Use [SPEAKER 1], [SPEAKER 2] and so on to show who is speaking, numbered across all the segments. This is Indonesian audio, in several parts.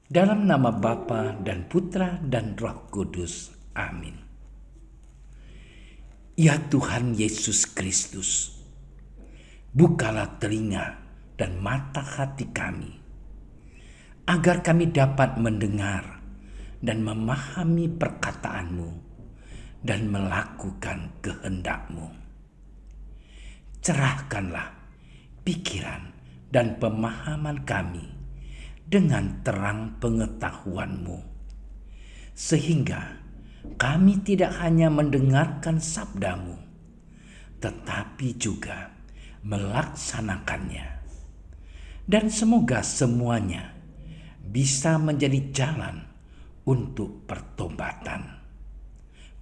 [SPEAKER 1] Dalam nama Bapa dan Putra dan Roh Kudus. Amin. Ya Tuhan Yesus Kristus, bukalah telinga dan mata hati kami, agar kami dapat mendengar dan memahami perkataan-Mu dan melakukan kehendak-Mu. Cerahkanlah pikiran dan pemahaman kami dengan terang pengetahuan-Mu, sehingga kami tidak hanya mendengarkan sabda-Mu, tetapi juga melaksanakannya. Dan semoga semuanya bisa menjadi jalan untuk pertobatan,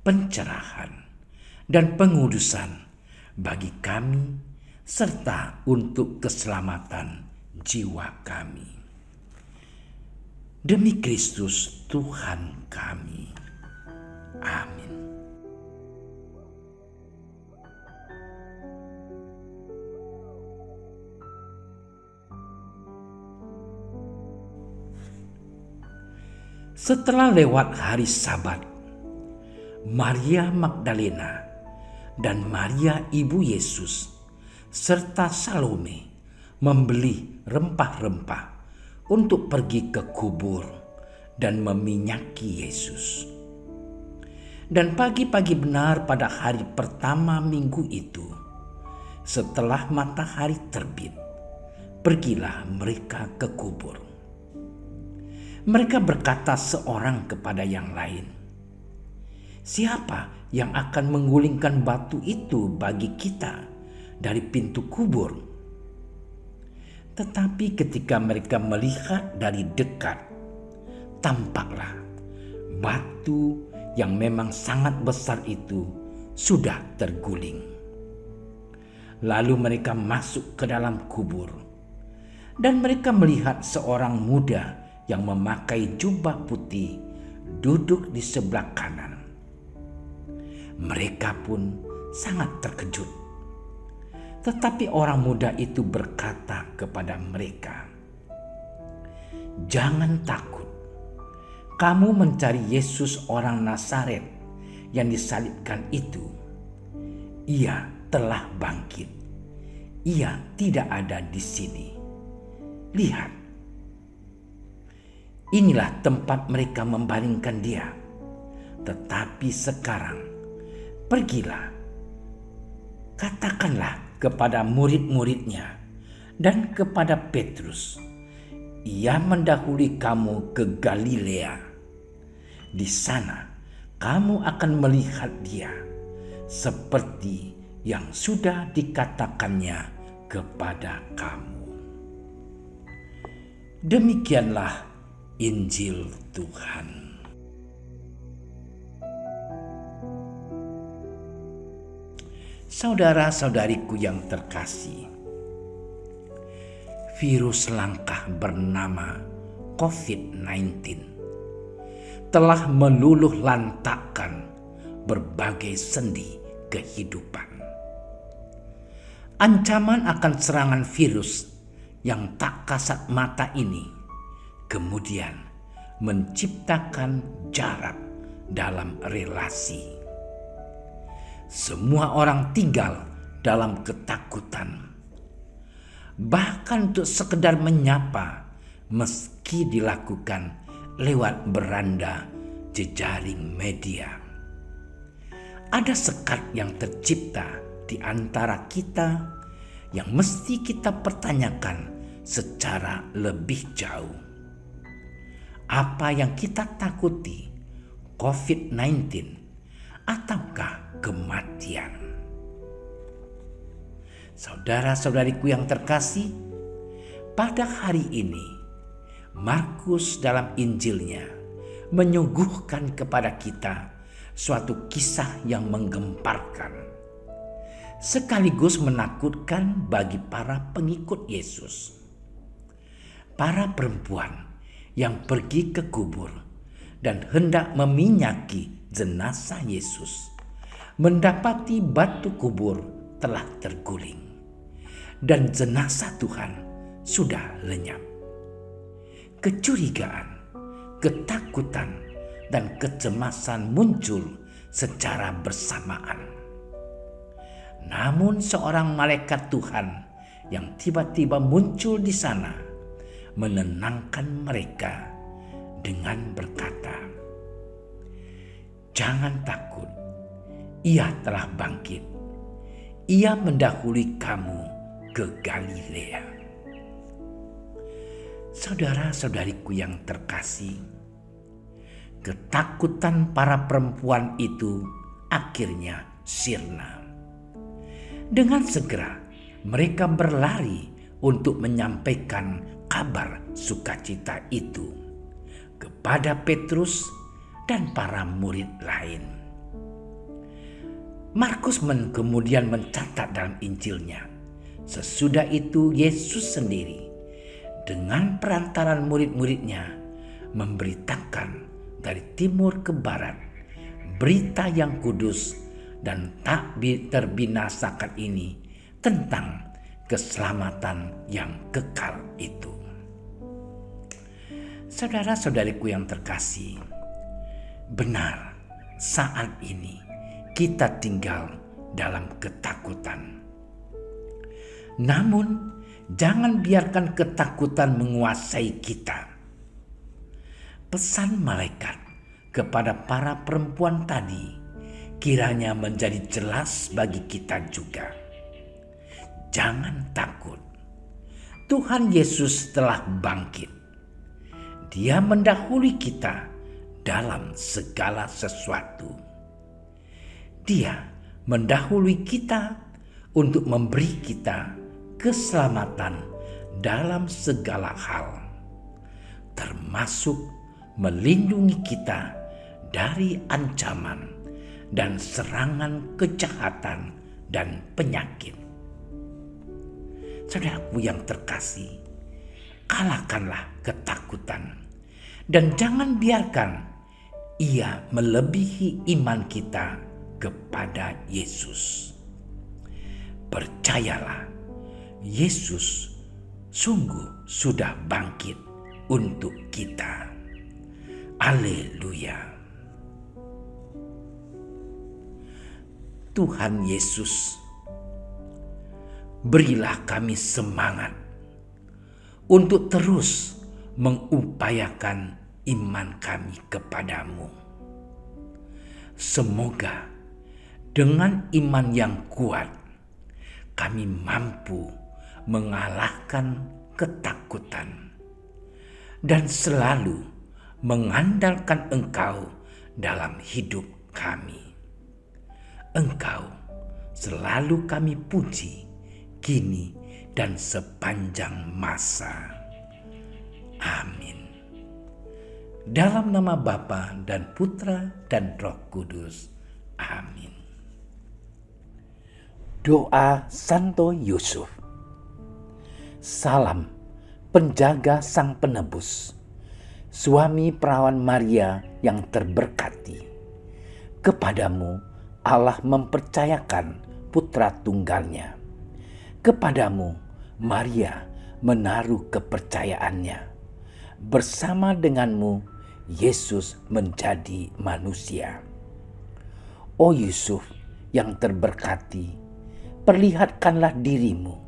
[SPEAKER 1] pencerahan, dan pengudusan bagi kami, serta untuk keselamatan jiwa kami. Demi Kristus Tuhan kami. Amin. Setelah lewat hari Sabat, Maria Magdalena dan Maria Ibu Yesus serta Salome membeli rempah-rempah untuk pergi ke kubur dan meminyaki Yesus. Dan pagi-pagi benar pada hari pertama minggu itu, setelah matahari terbit, pergilah mereka ke kubur. Mereka berkata seorang kepada yang lain, "Siapa yang akan menggulingkan batu itu bagi kita dari pintu kubur?" Tetapi ketika mereka melihat dari dekat, tampaklah batu yang memang sangat besar itu sudah terguling. Lalu mereka masuk ke dalam kubur, dan mereka melihat seorang muda yang memakai jubah putih duduk di sebelah kanan. Mereka pun sangat terkejut. Tetapi orang muda itu berkata kepada mereka, "Jangan takut. Kamu mencari Yesus orang Nazaret yang disalibkan itu. Ia telah bangkit. Ia tidak ada di sini. Lihat, inilah tempat mereka membaringkan dia. Tetapi sekarang, pergilah, katakanlah kepada murid-muridnya dan kepada Petrus, ia mendahului kamu ke Galilea. Di sana kamu akan melihat dia, seperti yang sudah dikatakannya kepada kamu." Demikianlah Injil Tuhan. Saudara-saudariku yang terkasih, virus langka bernama COVID-19 telah meluluh lantakkan berbagai sendi kehidupan. Ancaman akan serangan virus yang tak kasat mata ini kemudian menciptakan jarak dalam relasi. Semua orang tinggal dalam ketakutan. Bahkan untuk sekedar menyapa, meski dilakukan lewat beranda jejaring media. Ada sekat yang tercipta di antara kita yang mesti kita pertanyakan secara lebih jauh. Apa yang kita takuti? COVID-19 ataukah kematian? Saudara-saudariku yang terkasih, pada hari ini Markus dalam Injilnya menyuguhkan kepada kita suatu kisah yang menggemparkan, sekaligus menakutkan bagi para pengikut Yesus. Para perempuan yang pergi ke kubur dan hendak meminyaki jenazah Yesus mendapati batu kubur telah terguling dan jenazah Tuhan sudah lenyap. Kecurigaan, ketakutan, dan kecemasan muncul secara bersamaan. Namun seorang malaikat Tuhan yang tiba-tiba muncul di sana menenangkan mereka dengan berkata, "Jangan takut, Ia telah bangkit. Ia mendahului kamu ke Galilea." Saudara-saudariku yang terkasih, ketakutan para perempuan itu akhirnya sirna. Dengan segera mereka berlari untuk menyampaikan kabar sukacita itu kepada Petrus dan para murid lain. Markus kemudian mencatat dalam Injilnya, sesudah itu Yesus sendiri dengan perantaran murid-muridnya memberitakan dari timur ke barat berita yang kudus dan tak terbinasakan ini tentang keselamatan yang kekal itu. Saudara-saudariku yang terkasih, benar saat ini kita tinggal dalam ketakutan. Namun jangan biarkan ketakutan menguasai kita. Pesan malaikat kepada para perempuan tadi kiranya menjadi jelas bagi kita juga. Jangan takut. Tuhan Yesus telah bangkit. Dia mendahului kita dalam segala sesuatu. Dia mendahului kita untuk memberi kita keselamatan dalam segala hal, termasuk melindungi kita dari ancaman dan serangan kejahatan dan penyakit. Saudaraku yang terkasih, kalahkanlah ketakutan dan jangan biarkan ia melebihi iman kita kepada Yesus. Percayalah, Yesus sungguh sudah bangkit untuk kita. Haleluya. Tuhan Yesus, berilah kami semangat untuk terus mengupayakan iman kami kepadamu. Semoga dengan iman yang kuat kami mampu mengalahkan ketakutan dan selalu mengandalkan Engkau dalam hidup kami. Engkau selalu kami puji kini dan sepanjang masa. Amin. Dalam nama Bapa dan Putra dan Roh Kudus. Amin. Doa Santo Yusuf. Salam penjaga Sang Penebus, suami perawan Maria yang terberkati. Kepadamu Allah mempercayakan putra tunggalnya. Kepadamu Maria menaruh kepercayaannya. Bersama denganmu Yesus menjadi manusia. O Yusuf yang terberkati, perlihatkanlah dirimu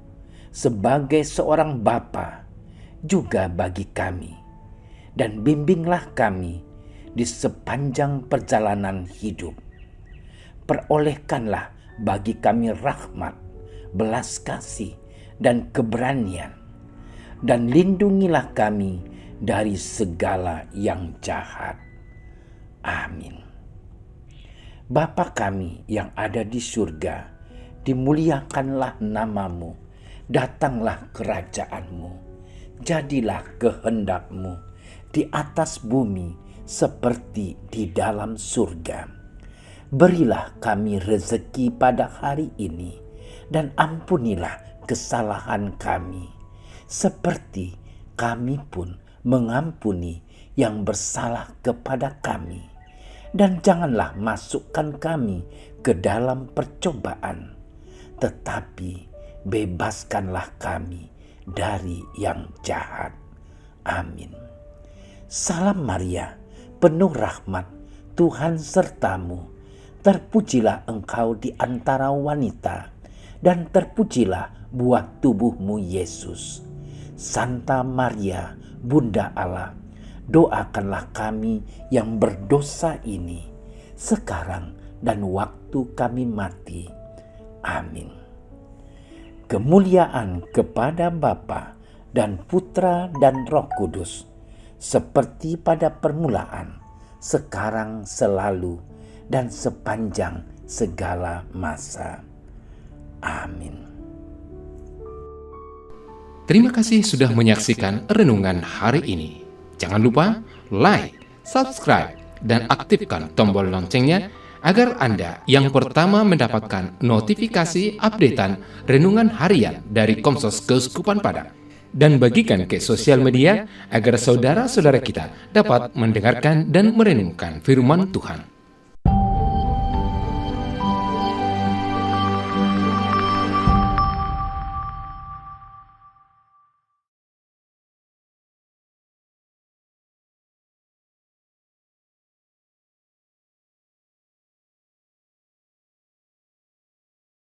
[SPEAKER 1] sebagai seorang bapa juga bagi kami, dan bimbinglah kami di sepanjang perjalanan hidup. Perolehkanlah bagi kami rahmat, belas kasih, dan keberanian, dan lindungilah kami dari segala yang jahat. Amin. Bapa kami yang ada di surga, dimuliakanlah namamu, datanglah kerajaanmu, jadilah kehendakmu di atas bumi seperti di dalam surga. Berilah kami rezeki pada hari ini, dan ampunilah kesalahan kami, seperti kami pun mengampuni yang bersalah kepada kami. Dan janganlah masukkan kami ke dalam percobaan, tetapi bebaskanlah kami dari yang jahat. Amin. Salam Maria, penuh rahmat, Tuhan sertamu. Terpujilah engkau di antara wanita, dan terpujilah buah tubuhmu Yesus. Santa Maria, Bunda Allah, doakanlah kami yang berdosa ini, sekarang dan waktu kami mati. Amin. Kemuliaan kepada Bapa dan Putra dan Roh Kudus, seperti pada permulaan, sekarang, selalu, dan sepanjang segala masa. Amin.
[SPEAKER 2] Terima kasih sudah menyaksikan renungan hari ini. Jangan lupa like, subscribe, dan aktifkan tombol loncengnya agar Anda yang pertama mendapatkan notifikasi updatean renungan harian dari Komsos Keuskupan Padang. Dan bagikan ke sosial media agar saudara-saudara kita dapat mendengarkan dan merenungkan firman Tuhan.